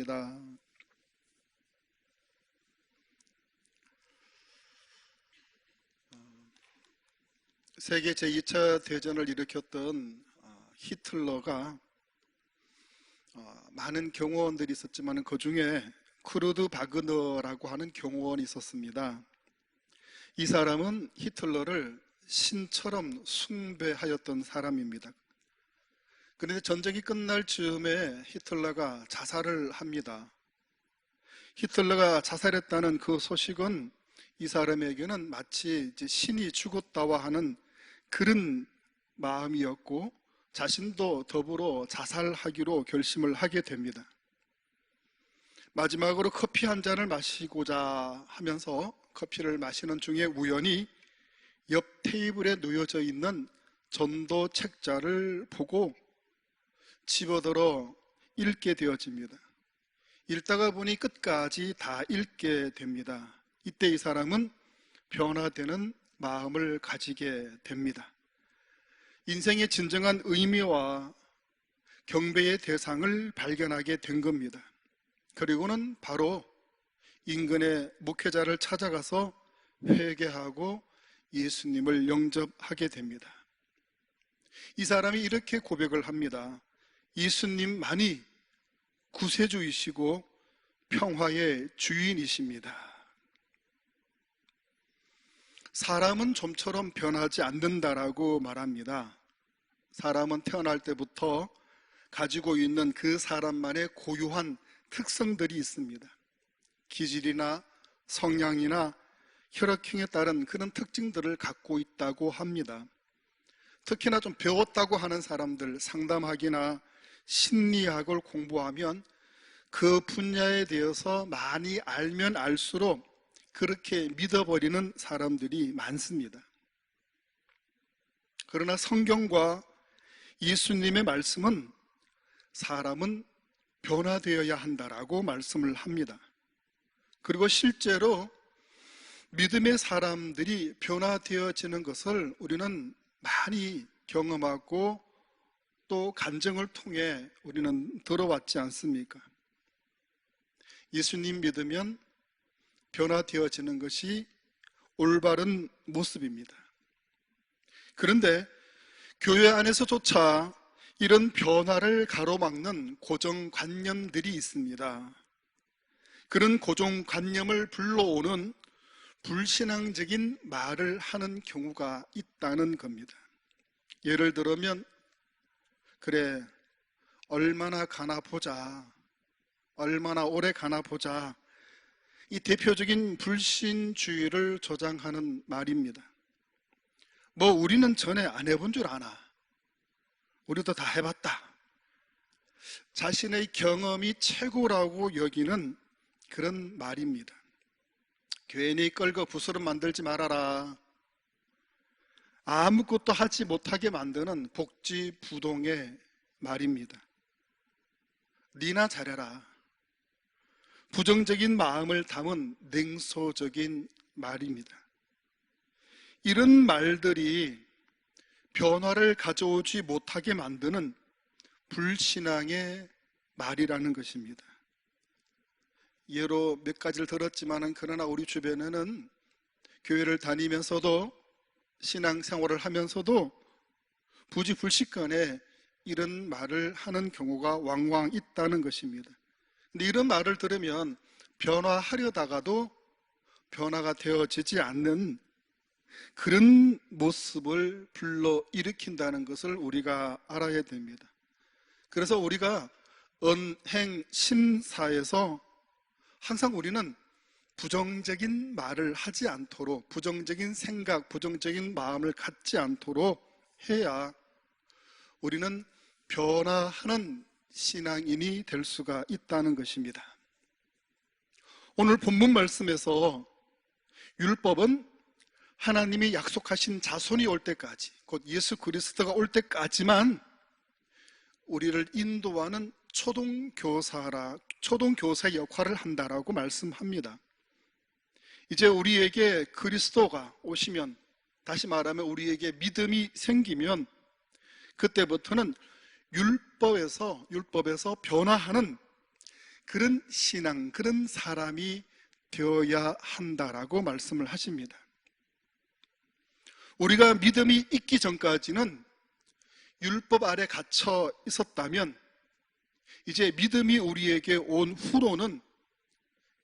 바랍니다. 세계 제2차 대전을 일으켰던 히틀러가 많은 경호원들이 있었지만 그 중에 쿠르드 바그너라고 하는 경호원이 있었습니다. 이 사람은 히틀러를 신처럼 숭배하였던 사람입니다. 그런데 전쟁이 끝날 즈음에 히틀러가 자살을 합니다. 히틀러가 자살했다는 그 소식은 이 사람에게는 마치 이제 신이 죽었다와 하는 그런 마음이었고, 자신도 더불어 자살하기로 결심을 하게 됩니다. 마지막으로 커피 한 잔을 마시고자 하면서 커피를 마시는 중에 우연히 옆 테이블에 놓여져 있는 전도 책자를 보고 집어들어 읽게 되어집니다. 읽다가 보니 끝까지 다 읽게 됩니다. 이때 이 사람은 변화되는 마음을 가지게 됩니다. 인생의 진정한 의미와 경배의 대상을 발견하게 된 겁니다. 그리고는 바로 인근의 목회자를 찾아가서 회개하고 예수님을 영접하게 됩니다. 이 사람이 이렇게 고백을 합니다. 예수님만이 구세주이시고 평화의 주인이십니다. 사람은 좀처럼 변하지 않는다라고 말합니다. 사람은 태어날 때부터 가지고 있는 그 사람만의 고유한 특성들이 있습니다. 기질이나 성향이나 혈액형에 따른 그런 특징들을 갖고 있다고 합니다. 특히나 좀 배웠다고 하는 사람들, 상담학이나 심리학을 공부하면 그 분야에 대해서 많이 알면 알수록 그렇게 믿어버리는 사람들이 많습니다. 그러나 성경과 예수님의 말씀은 사람은 변화되어야 한다라고 말씀을 합니다. 그리고 실제로 믿음의 사람들이 변화되어지는 것을 우리는 많이 경험하고 또 간증을 통해 우리는 들어왔지 않습니까? 예수님 믿으면 변화되어지는 것이 올바른 모습입니다. 그런데 교회 안에서조차 이런 변화를 가로막는 고정관념들이 있습니다. 그런 고정관념을 불러오는 불신앙적인 말을 하는 경우가 있다는 겁니다. 예를 들면, 그래, 얼마나 가나 보자, 얼마나 오래 가나 보자, 이 대표적인 불신주의를 조장하는 말입니다. 뭐 우리는 전에 안 해본 줄 아나, 우리도 다 해봤다. 자신의 경험이 최고라고 여기는 그런 말입니다. 괜히 끌고 부스럼 만들지 말아라. 아무것도 하지 못하게 만드는 복지부동의 말입니다. 니나 잘해라. 부정적인 마음을 담은 냉소적인 말입니다. 이런 말들이 변화를 가져오지 못하게 만드는 불신앙의 말이라는 것입니다. 예로 몇 가지를 들었지만, 그러나 우리 주변에는 교회를 다니면서도 신앙생활을 하면서도 부지불식간에 이런 말을 하는 경우가 왕왕 있다는 것입니다. 근데 이런 말을 들으면 변화하려다가도 변화가 되어지지 않는 그런 모습을 불러일으킨다는 것을 우리가 알아야 됩니다. 그래서 우리가 언행심사에서 항상 우리는 부정적인 말을 하지 않도록, 부정적인 생각, 부정적인 마음을 갖지 않도록 해야 우리는 변화하는 신앙인이 될 수가 있다는 것입니다. 오늘 본문 말씀에서 율법은 하나님이 약속하신 자손이 올 때까지, 곧 예수 그리스도가 올 때까지만 우리를 인도하는 초동교사의 역할을 한다라고 말씀합니다. 이제 우리에게 그리스도가 오시면, 다시 말하면 우리에게 믿음이 생기면, 그때부터는 율법에서 변화하는 그런 신앙, 그런 사람이 되어야 한다라고 말씀을 하십니다. 우리가 믿음이 있기 전까지는 율법 아래 갇혀 있었다면 이제 믿음이 우리에게 온 후로는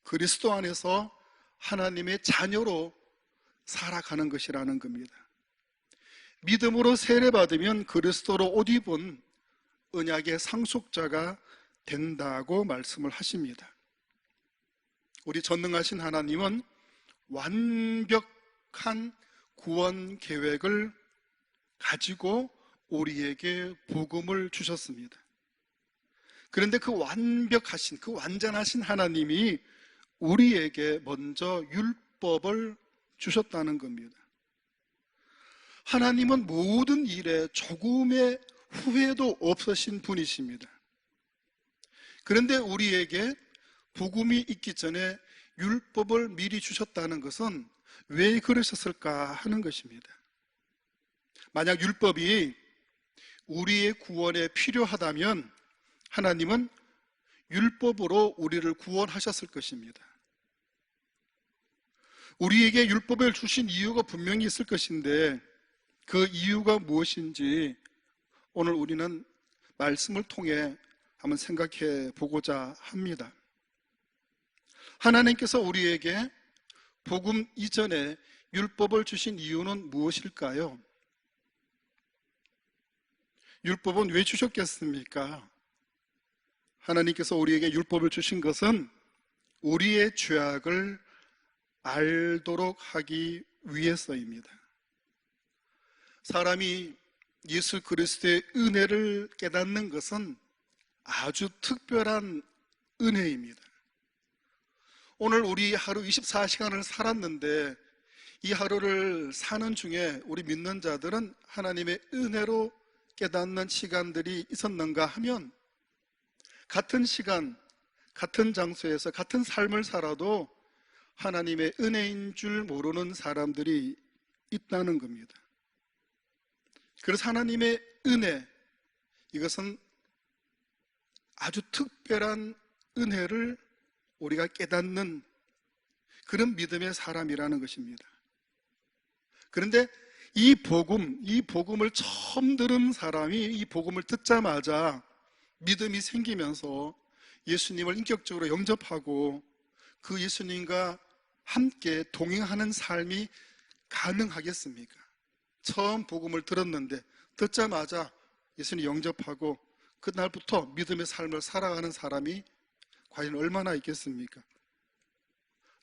그리스도 안에서 하나님의 자녀로 살아가는 것이라는 겁니다. 믿음으로 세례받으면 그리스도로 옷 입은 언약의 상속자가 된다고 말씀을 하십니다. 우리 전능하신 하나님은 완벽한 구원 계획을 가지고 우리에게 복음을 주셨습니다. 그런데 그 완벽하신, 그 완전하신 하나님이 우리에게 먼저 율법을 주셨다는 겁니다. 하나님은 모든 일에 조금의 후회도 없으신 분이십니다. 그런데 우리에게 복음이 있기 전에 율법을 미리 주셨다는 것은 왜 그러셨을까 하는 것입니다. 만약 율법이 우리의 구원에 필요하다면 하나님은 율법으로 우리를 구원하셨을 것입니다. 우리에게 율법을 주신 이유가 분명히 있을 것인데 그 이유가 무엇인지 오늘 우리는 말씀을 통해 한번 생각해 보고자 합니다. 하나님께서 우리에게 복음 이전에 율법을 주신 이유는 무엇일까요? 율법은 왜 주셨겠습니까? 하나님께서 우리에게 율법을 주신 것은 우리의 죄악을 알도록 하기 위해서입니다. 사람이 예수 그리스도의 은혜를 깨닫는 것은 아주 특별한 은혜입니다. 오늘 우리 하루 24시간을 살았는데 이 하루를 사는 중에 우리 믿는 자들은 하나님의 은혜로 깨닫는 시간들이 있었는가 하면 같은 시간, 같은 장소에서 같은 삶을 살아도 하나님의 은혜인 줄 모르는 사람들이 있다는 겁니다. 그래서 하나님의 은혜, 이것은 아주 특별한 은혜를 우리가 깨닫는 그런 믿음의 사람이라는 것입니다. 그런데 이 복음을 처음 들은 사람이 이 복음을 듣자마자 믿음이 생기면서 예수님을 인격적으로 영접하고 그 예수님과 함께 동행하는 삶이 가능하겠습니까? 처음 복음을 들었는데 듣자마자 예수님 영접하고 그날부터 믿음의 삶을 살아가는 사람이 과연 얼마나 있겠습니까?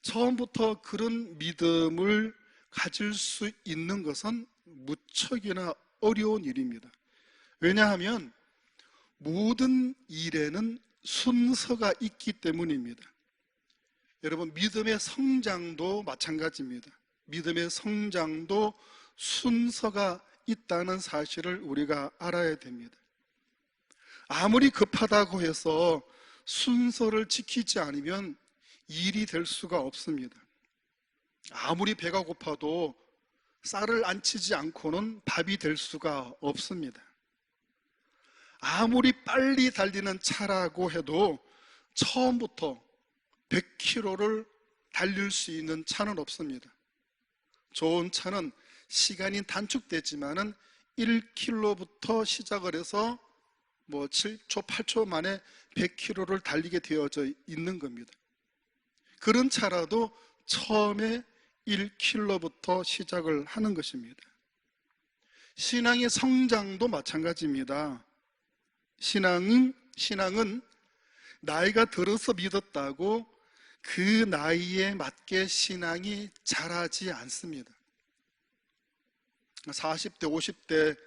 처음부터 그런 믿음을 가질 수 있는 것은 무척이나 어려운 일입니다. 왜냐하면 모든 일에는 순서가 있기 때문입니다. 여러분, 믿음의 성장도 마찬가지입니다. 믿음의 성장도 순서가 있다는 사실을 우리가 알아야 됩니다. 아무리 급하다고 해서 순서를 지키지 않으면 일이 될 수가 없습니다. 아무리 배가 고파도 쌀을 안 치지 않고는 밥이 될 수가 없습니다. 아무리 빨리 달리는 차라고 해도 처음부터 100km를 달릴 수 있는 차는 없습니다. 좋은 차는 시간이 단축되지만은 1km부터 시작을 해서 7초, 8초 만에 100km를 달리게 되어져 있는 겁니다. 그런 차라도 처음에 1km부터 시작을 하는 것입니다. 신앙의 성장도 마찬가지입니다. 신앙은 나이가 들어서 믿었다고 그 나이에 맞게 신앙이 자라지 않습니다. 40대, 50대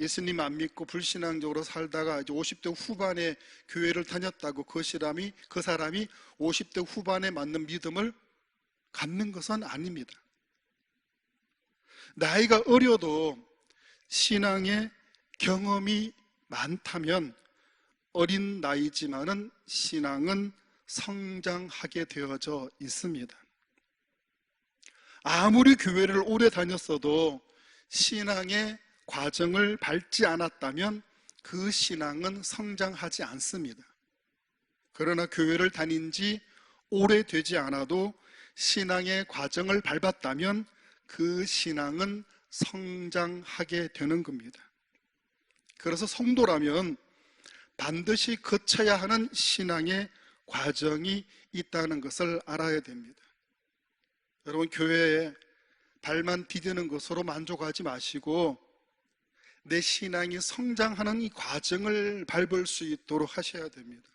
예수님 안 믿고 불신앙적으로 살다가 이제 50대 후반에 교회를 다녔다고 그 사람이 50대 후반에 맞는 믿음을 갖는 것은 아닙니다. 나이가 어려도 신앙의 경험이 많다면 어린 나이지만은 신앙은 성장하게 되어져 있습니다. 아무리 교회를 오래 다녔어도 신앙의 과정을 밟지 않았다면 그 신앙은 성장하지 않습니다. 그러나 교회를 다닌 지 오래되지 않아도 신앙의 과정을 밟았다면 그 신앙은 성장하게 되는 겁니다. 그래서 성도라면 반드시 거쳐야 하는 신앙의 과정이 있다는 것을 알아야 됩니다. 여러분, 교회에 발만 디디는 것으로 만족하지 마시고 내 신앙이 성장하는 이 과정을 밟을 수 있도록 하셔야 됩니다.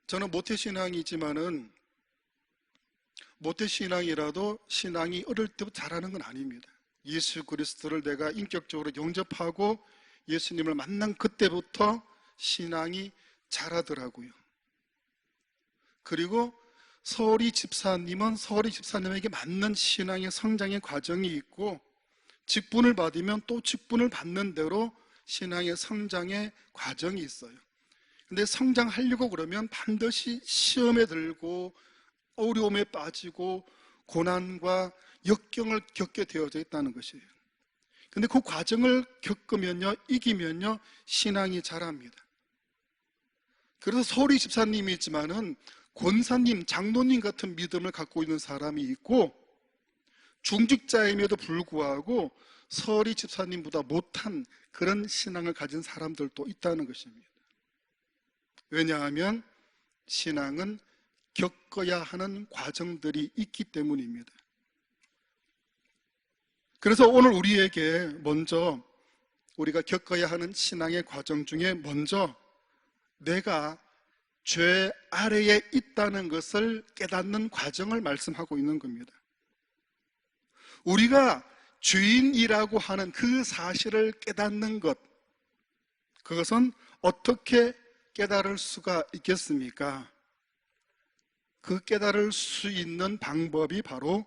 저는 모태신앙이지만은 모태신앙이라도 신앙이 어릴 때부터 자라는 건 아닙니다. 예수 그리스도를 내가 인격적으로 영접하고 예수님을 만난 그때부터 신앙이 자라더라고요. 그리고 서리 집사님은 서리 집사님에게 맞는 신앙의 성장의 과정이 있고, 직분을 받으면 또 직분을 받는 대로 신앙의 성장의 과정이 있어요. 근데 성장하려고 그러면 반드시 시험에 들고 어려움에 빠지고 고난과 역경을 겪게 되어져 있다는 것이에요. 근데 그 과정을 겪으면요, 이기면요, 신앙이 자랍니다. 그래서 서리 집사님이 있지만은 권사님, 장로님 같은 믿음을 갖고 있는 사람이 있고, 중직자임에도 불구하고 서리 집사님보다 못한 그런 신앙을 가진 사람들도 있다는 것입니다. 왜냐하면 신앙은 겪어야 하는 과정들이 있기 때문입니다. 그래서 오늘 우리에게 먼저 우리가 겪어야 하는 신앙의 과정 중에 먼저 내가 죄 아래에 있다는 것을 깨닫는 과정을 말씀하고 있는 겁니다. 우리가 죄인이라고 하는 그 사실을 깨닫는 것, 그것은 어떻게 깨달을 수가 있겠습니까? 그 깨달을 수 있는 방법이 바로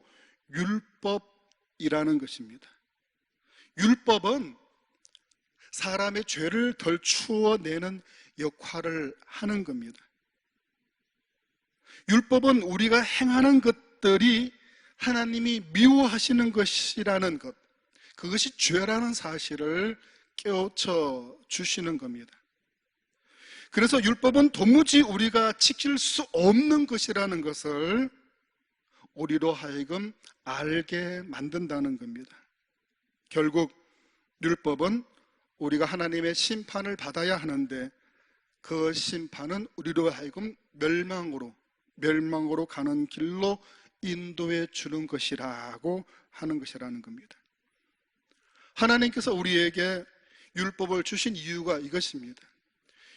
율법이라는 것입니다. 율법은 사람의 죄를 덜 추워내는 역할을 하는 겁니다. 율법은 우리가 행하는 것들이 하나님이 미워하시는 것이라는 것, 그것이 죄라는 사실을 깨우쳐 주시는 겁니다. 그래서 율법은 도무지 우리가 지킬 수 없는 것이라는 것을 우리로 하여금 알게 만든다는 겁니다. 결국 율법은 우리가 하나님의 심판을 받아야 하는데 그 심판은 우리로 하여금 멸망으로 가는 길로 인도해 주는 것이라고 하는 것이라는 겁니다. 하나님께서 우리에게 율법을 주신 이유가 이것입니다.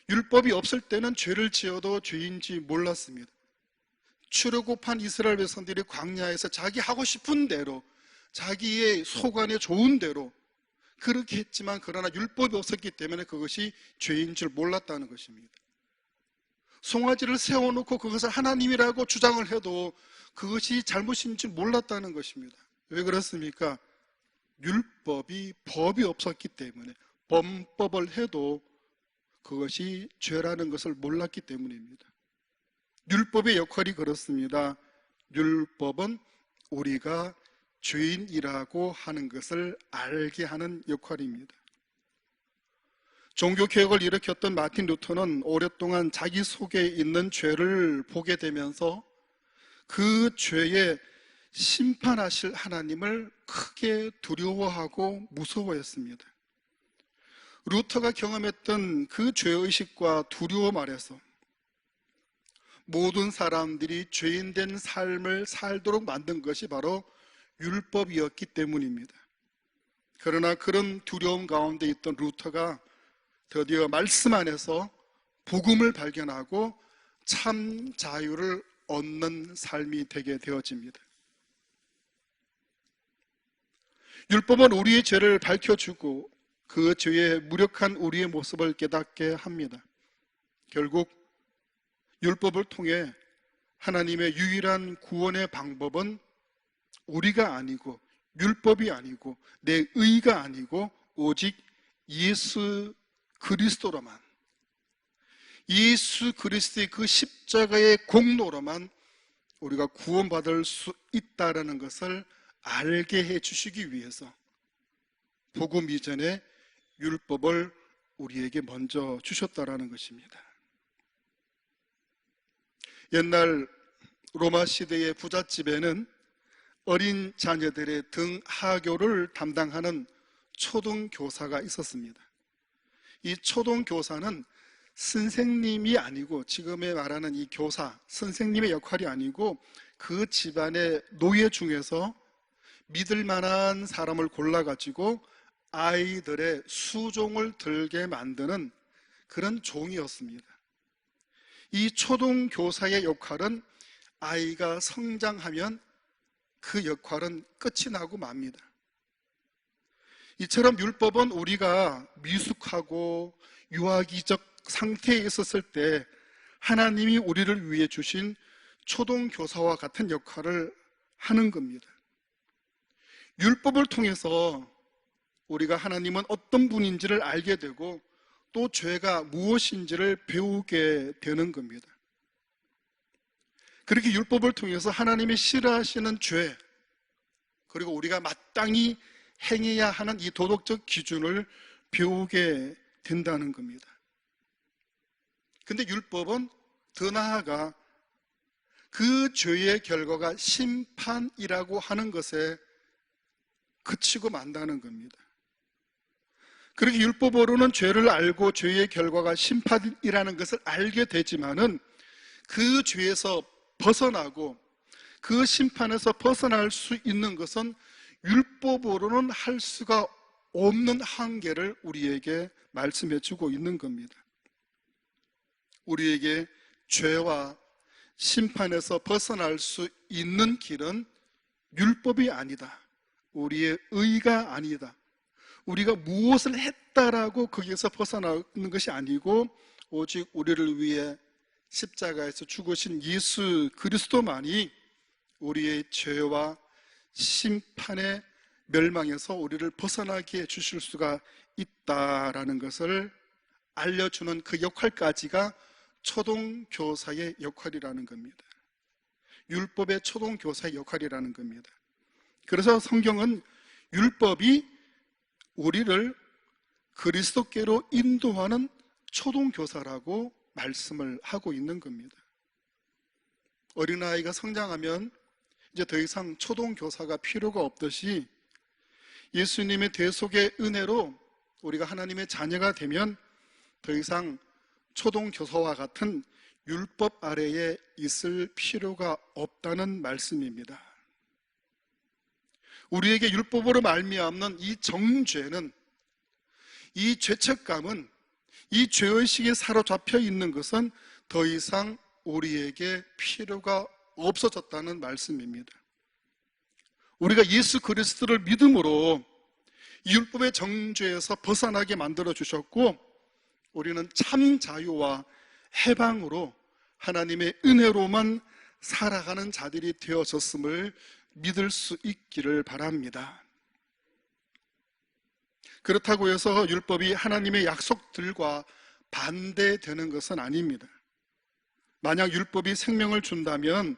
율법이 없을 때는 죄를 지어도 죄인지 몰랐습니다. 출애굽한 이스라엘 백성들이 광야에서 자기 하고 싶은 대로, 자기의 소관에 좋은 대로 그렇게 했지만, 그러나 율법이 없었기 때문에 그것이 죄인 줄 몰랐다는 것입니다. 송아지를 세워놓고 그것을 하나님이라고 주장을 해도 그것이 잘못인 줄 몰랐다는 것입니다. 왜 그렇습니까? 율법이, 법이 없었기 때문에, 범법을 해도 그것이 죄라는 것을 몰랐기 때문입니다. 율법의 역할이 그렇습니다. 율법은 우리가 죄인이라고 하는 것을 알게 하는 역할입니다. 종교개혁을 일으켰던 마틴 루터는 오랫동안 자기 속에 있는 죄를 보게 되면서 그 죄에 심판하실 하나님을 크게 두려워하고 무서워했습니다. 루터가 경험했던 그 죄의식과 두려움 아래서 모든 사람들이 죄인된 삶을 살도록 만든 것이 바로 율법이었기 때문입니다. 그러나 그런 두려움 가운데 있던 루터가 드디어 말씀 안에서 복음을 발견하고 참 자유를 얻는 삶이 되게 되어집니다. 율법은 우리의 죄를 밝혀주고 그 죄에 무력한 우리의 모습을 깨닫게 합니다. 결국 율법을 통해 하나님의 유일한 구원의 방법은 우리가 아니고, 율법이 아니고, 내 의가 아니고 오직 예수 그리스도로만, 예수 그리스도의 그 십자가의 공로로만 우리가 구원받을 수 있다는 것을 알게 해 주시기 위해서 복음 이전에 율법을 우리에게 먼저 주셨다라는 것입니다. 옛날 로마 시대의 부잣집에는 어린 자녀들의 등하교를 담당하는 초등교사가 있었습니다. 이 초등교사는 선생님이 아니고, 지금에 말하는 이 교사, 선생님의 역할이 아니고, 그 집안의 노예 중에서 믿을 만한 사람을 골라가지고 아이들의 수종을 들게 만드는 그런 종이었습니다. 이 초등교사의 역할은 아이가 성장하면 그 역할은 끝이 나고 맙니다. 이처럼 율법은 우리가 미숙하고 유아기적 상태에 있었을 때 하나님이 우리를 위해 주신 초등교사와 같은 역할을 하는 겁니다. 율법을 통해서 우리가 하나님은 어떤 분인지를 알게 되고 또 죄가 무엇인지를 배우게 되는 겁니다. 그렇게 율법을 통해서 하나님이 싫어하시는 죄, 그리고 우리가 마땅히 행해야 하는 이 도덕적 기준을 배우게 된다는 겁니다. 근데 율법은 더 나아가 그 죄의 결과가 심판이라고 하는 것에 그치고 만다는 겁니다. 그렇게 율법으로는 죄를 알고 죄의 결과가 심판이라는 것을 알게 되지만은 그 죄에서 벗어나고 그 심판에서 벗어날 수 있는 것은 율법으로는 할 수가 없는 한계를 우리에게 말씀해 주고 있는 겁니다. 우리에게 죄와 심판에서 벗어날 수 있는 길은 율법이 아니다. 우리의 의가 아니다. 우리가 무엇을 했다라고 거기에서 벗어나는 것이 아니고 오직 우리를 위해 십자가에서 죽으신 예수 그리스도만이 우리의 죄와 심판의 멸망에서 우리를 벗어나게 해주실 수가 있다라는 것을 알려주는 그 역할까지가 초등교사의 역할이라는 겁니다. 율법의 초등교사의 역할이라는 겁니다. 그래서 성경은 율법이 우리를 그리스도께로 인도하는 초등교사라고 말씀을 하고 있는 겁니다. 어린아이가 성장하면 이제 더 이상 초등교사가 필요가 없듯이 예수님의 대속의 은혜로 우리가 하나님의 자녀가 되면 더 이상 초등교사와 같은 율법 아래에 있을 필요가 없다는 말씀입니다. 우리에게 율법으로 말미암는 이 정죄는, 이 죄책감은, 이 죄의식에 사로잡혀 있는 것은 더 이상 우리에게 필요가 없어졌다는 말씀입니다. 우리가 예수 그리스도를 믿음으로 이 율법의 정죄에서 벗어나게 만들어 주셨고, 우리는 참 자유와 해방으로 하나님의 은혜로만 살아가는 자들이 되어졌음을 믿을 수 있기를 바랍니다. 그렇다고 해서 율법이 하나님의 약속들과 반대되는 것은 아닙니다. 만약 율법이 생명을 준다면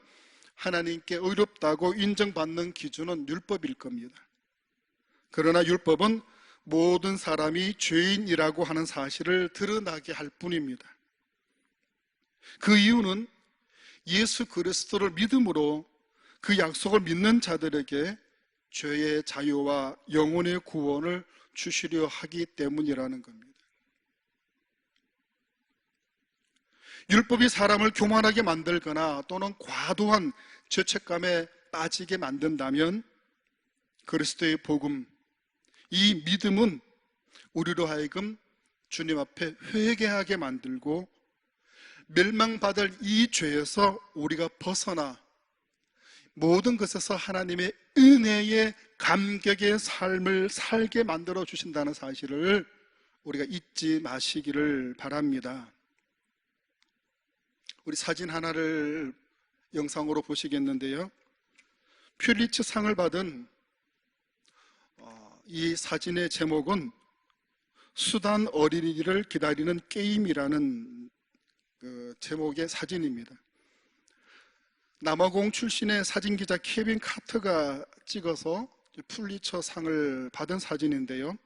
하나님께 의롭다고 인정받는 기준은 율법일 겁니다. 그러나 율법은 모든 사람이 죄인이라고 하는 사실을 드러나게 할 뿐입니다. 그 이유는 예수 그리스도를 믿음으로 그 약속을 믿는 자들에게 죄의 자유와 영혼의 구원을 주시려 하기 때문이라는 겁니다. 율법이 사람을 교만하게 만들거나 또는 과도한 죄책감에 빠지게 만든다면 그리스도의 복음, 이 믿음은 우리로 하여금 주님 앞에 회개하게 만들고 멸망받을 이 죄에서 우리가 벗어나 모든 것에서 하나님의 은혜의 감격의 삶을 살게 만들어 주신다는 사실을 우리가 잊지 마시기를 바랍니다. 우리 사진 하나를 영상으로 보시겠는데요, 퓰리츠 상을 받은 이 사진의 제목은 수단 어린이를 기다리는 게임이라는 그 제목의 사진입니다. 남아공 출신의 사진기자 케빈 카터가 찍어서 퓰리처 상을 받은 사진인데요,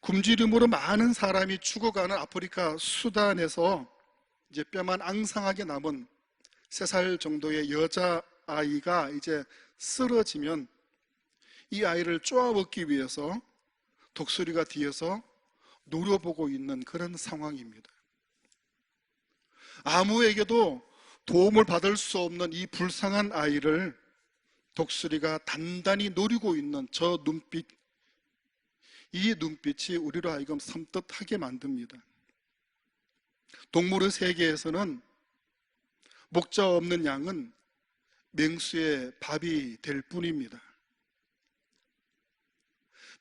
굶주림으로 많은 사람이 죽어가는 아프리카 수단에서 이제 뼈만 앙상하게 남은 3살 정도의 여자아이가 이제 쓰러지면 이 아이를 쪼아먹기 위해서 독수리가 뒤에서 노려보고 있는 그런 상황입니다. 아무에게도 도움을 받을 수 없는 이 불쌍한 아이를 독수리가 단단히 노리고 있는 저 눈빛, 이 눈빛이 우리로 하여금 섬뜩하게 만듭니다. 동물의 세계에서는 목자 없는 양은 맹수의 밥이 될 뿐입니다.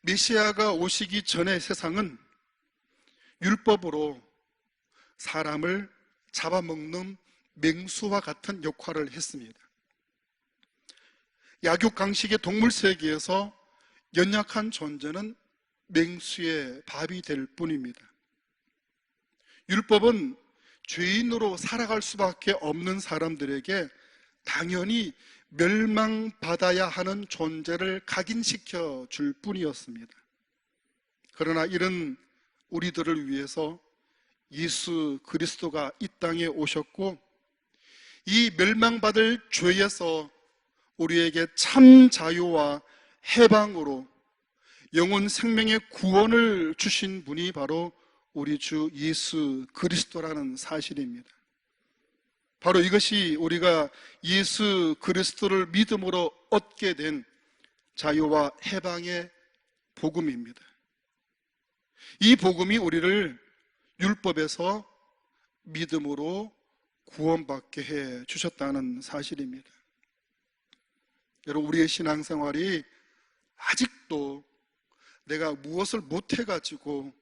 메시아가 오시기 전의 세상은 율법으로 사람을 잡아먹는 맹수와 같은 역할을 했습니다. 약육강식의 동물 세계에서 연약한 존재는 맹수의 밥이 될 뿐입니다. 율법은 죄인으로 살아갈 수밖에 없는 사람들에게 당연히 멸망받아야 하는 존재를 각인시켜 줄 뿐이었습니다. 그러나 이런 우리들을 위해서 예수 그리스도가 이 땅에 오셨고 이 멸망받을 죄에서 우리에게 참 자유와 해방으로 영혼 생명의 구원을 주신 분이 바로 우리 주 예수 그리스도라는 사실입니다. 바로 이것이 우리가 예수 그리스도를 믿음으로 얻게 된 자유와 해방의 복음입니다. 이 복음이 우리를 율법에서 믿음으로 구원받게 해 주셨다는 사실입니다. 여러분, 우리의 신앙생활이 아직도 내가 무엇을 못해가지고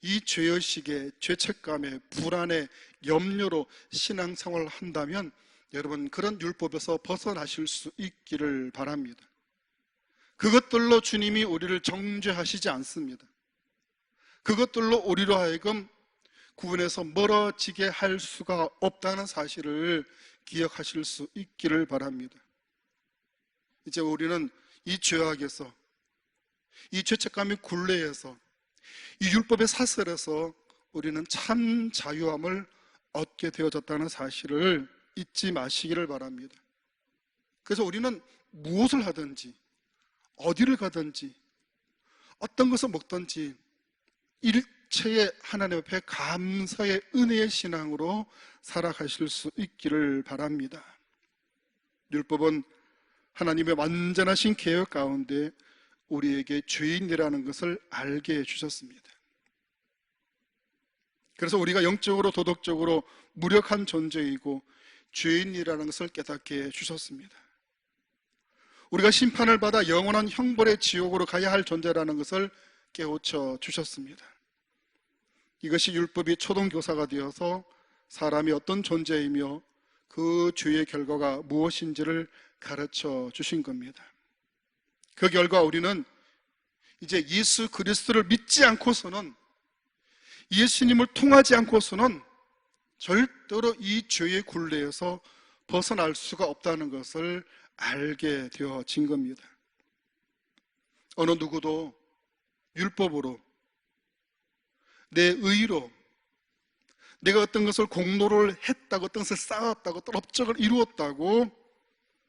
이 죄의식에, 죄책감에, 불안에, 염려로 신앙생활을 한다면 여러분, 그런 율법에서 벗어나실 수 있기를 바랍니다. 그것들로 주님이 우리를 정죄하시지 않습니다. 그것들로 우리로 하여금 구원에서 멀어지게 할 수가 없다는 사실을 기억하실 수 있기를 바랍니다. 이제 우리는 이 죄악에서, 이 죄책감의 굴레에서, 이 율법의 사슬에서 우리는 참 자유함을 얻게 되어졌다는 사실을 잊지 마시기를 바랍니다. 그래서 우리는 무엇을 하든지, 어디를 가든지, 어떤 것을 먹든지 일체의 하나님 앞에 감사의 은혜의 신앙으로 살아가실 수 있기를 바랍니다. 율법은 하나님의 완전하신 계획 가운데 우리에게 죄인이라는 것을 알게 해주셨습니다. 그래서 우리가 영적으로 도덕적으로 무력한 존재이고 죄인이라는 것을 깨닫게 해주셨습니다. 우리가 심판을 받아 영원한 형벌의 지옥으로 가야 할 존재라는 것을 깨우쳐 주셨습니다. 이것이 율법이 초등교사가 되어서 사람이 어떤 존재이며 그 죄의 결과가 무엇인지를 가르쳐 주신 겁니다. 그 결과 우리는 이제 예수 그리스도를 믿지 않고서는, 예수님을 통하지 않고서는 절대로 이 죄의 굴레에서 벗어날 수가 없다는 것을 알게 되어진 겁니다. 어느 누구도 율법으로, 내 의로, 내가 어떤 것을 공로를 했다고, 어떤 것을 쌓았다고, 어떤 업적을 이루었다고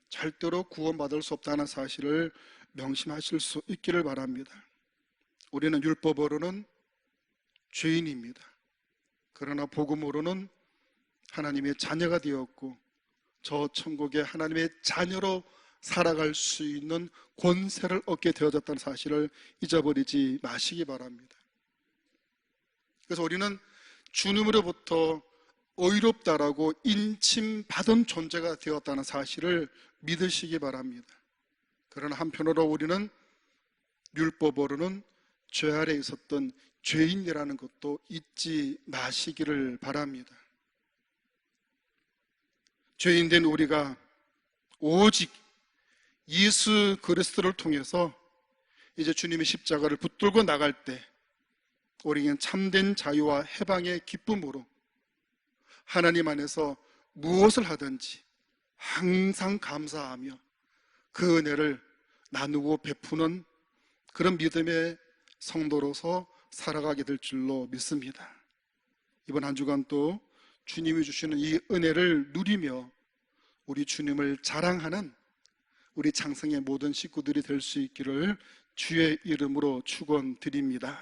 절대로 구원받을 수 없다는 사실을 명심하실 수 있기를 바랍니다. 우리는 율법으로는 죄인입니다. 그러나 복음으로는 하나님의 자녀가 되었고 저 천국의 하나님의 자녀로 살아갈 수 있는 권세를 얻게 되어졌다는 사실을 잊어버리지 마시기 바랍니다. 그래서 우리는 주님으로부터 의롭다라고 인침받은 존재가 되었다는 사실을 믿으시기 바랍니다. 그러나 한편으로 우리는 율법으로는 죄 아래 있었던 죄인이라는 것도 잊지 마시기를 바랍니다. 죄인된 우리가 오직 예수 그리스도를 통해서 이제 주님의 십자가를 붙들고 나갈 때 우리는 참된 자유와 해방의 기쁨으로 하나님 안에서 무엇을 하든지 항상 감사하며 그 은혜를 나누고 베푸는 그런 믿음의 성도로서 살아가게 될 줄로 믿습니다. 이번 한 주간 또 주님이 주시는 이 은혜를 누리며 우리 주님을 자랑하는 우리 창성의 모든 식구들이 될 수 있기를 주의 이름으로 축원드립니다.